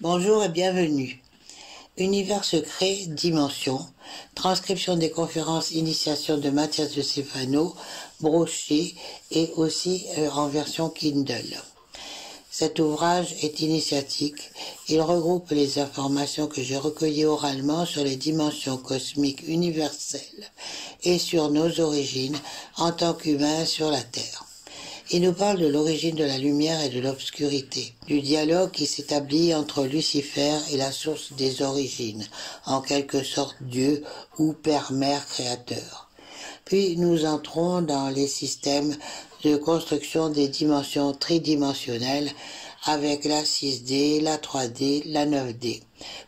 Bonjour et bienvenue. Univers secret, dimension, transcription des conférences initiation de Mathias de Stefano, broché et aussi en version Kindle. Cet ouvrage est initiatique. Il regroupe les informations que j'ai recueillies oralement sur les dimensions cosmiques universelles et sur nos origines en tant qu'humains sur la Terre. Il nous parle de l'origine de la lumière et de l'obscurité, du dialogue qui s'établit entre Lucifer et la source des origines, en quelque sorte Dieu ou Père-Mère créateur. Puis nous entrons dans les systèmes de construction des dimensions tridimensionnelles avec la 6D, la 3D, la 9D,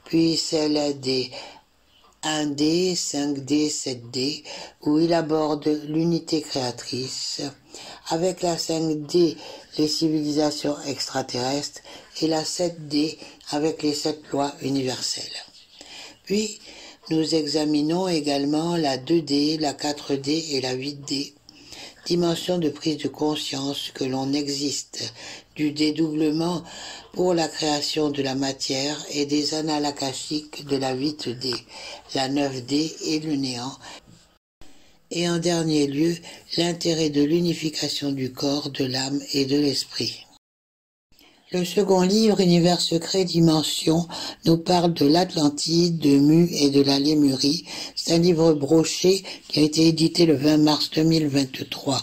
puis celle des 1D, 5D, 7D, où il aborde l'unité créatrice, avec la 5D, les civilisations extraterrestres, et la 7D, avec les 7 lois universelles. Puis, nous examinons également la 2D, la 4D et la 8D, dimension de prise de conscience que l'on existe, du dédoublement pour la création de la matière et des annales akashiques de la 8D, la 9D et le néant, et en dernier lieu, l'intérêt de l'unification du corps, de l'âme et de l'esprit. Le second livre, Univers secret, dimension, nous parle de l'Atlantide, de Mu et de la Lémurie. C'est un livre broché qui a été édité le 20 mars 2023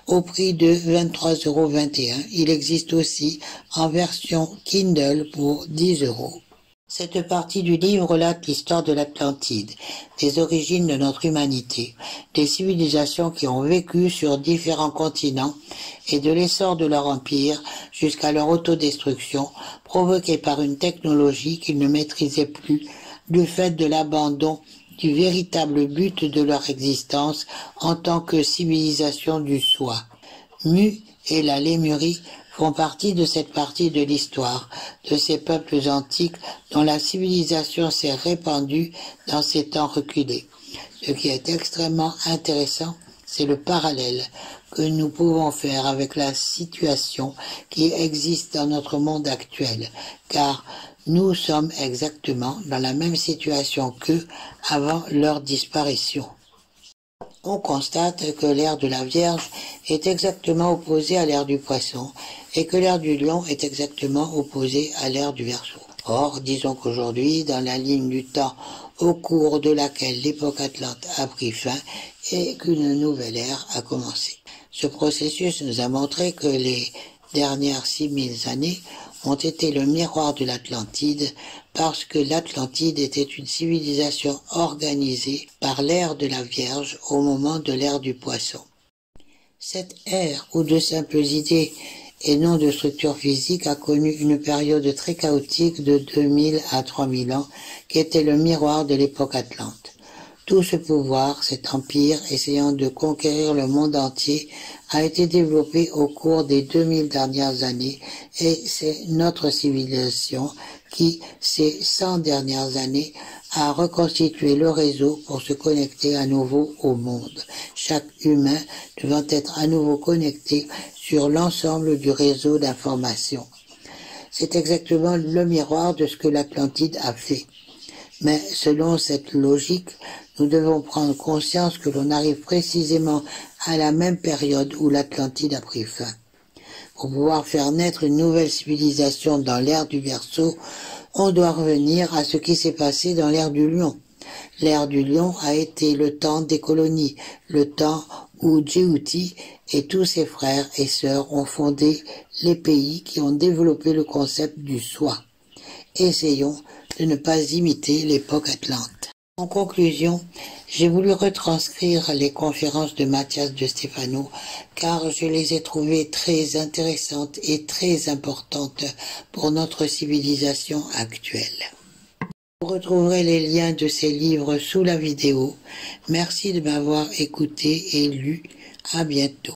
au prix de 23,21 €. Il existe aussi en version Kindle pour 10 €. Cette partie du livre relate l'histoire de l'Atlantide, des origines de notre humanité, des civilisations qui ont vécu sur différents continents et de l'essor de leur empire jusqu'à leur autodestruction provoquée par une technologie qu'ils ne maîtrisaient plus du fait de l'abandon du véritable but de leur existence en tant que civilisation du soi. Mu et la Lémurie font partie de cette partie de l'histoire, de ces peuples antiques dont la civilisation s'est répandue dans ces temps reculés. Ce qui est extrêmement intéressant, c'est le parallèle que nous pouvons faire avec la situation qui existe dans notre monde actuel, car nous sommes exactement dans la même situation qu'eux avant leur disparition. On constate que l'ère de la Vierge est exactement opposée à l'ère du Poisson et que l'ère du Lion est exactement opposée à l'ère du Verseau. Or, disons qu'aujourd'hui, dans la ligne du temps au cours de laquelle l'époque atlante a pris fin et qu'une nouvelle ère a commencé. Ce processus nous a montré que les dernières 6000 années ont été le miroir de l'Atlantide parce que l'Atlantide était une civilisation organisée par l'ère de la Vierge au moment de l'ère du Poisson. Cette ère où de simples idées et non de structure physique a connu une période très chaotique de 2000 à 3000 ans qui était le miroir de l'époque atlante. Tout ce pouvoir, cet empire essayant de conquérir le monde entier a été développé au cours des 2000 dernières années et c'est notre civilisation qui, ces 100 dernières années, a reconstitué le réseau pour se connecter à nouveau au monde. Chaque humain devant être à nouveau connecté sur l'ensemble du réseau d'information. C'est exactement le miroir de ce que l'Atlantide a fait. Mais selon cette logique, nous devons prendre conscience que l'on arrive précisément à la même période où l'Atlantide a pris fin. Pour pouvoir faire naître une nouvelle civilisation dans l'ère du Verseau, on doit revenir à ce qui s'est passé dans l'ère du Lion. L'ère du Lion a été le temps des colonies, le temps où Djibouti et tous ses frères et sœurs ont fondé les pays qui ont développé le concept du soi. Essayons de ne pas imiter l'époque atlante. En conclusion, j'ai voulu retranscrire les conférences de Mathias de Stefano car je les ai trouvées très intéressantes et très importantes pour notre civilisation actuelle. Vous retrouverez les liens de ces livres sous la vidéo. Merci de m'avoir écouté et lu. À bientôt.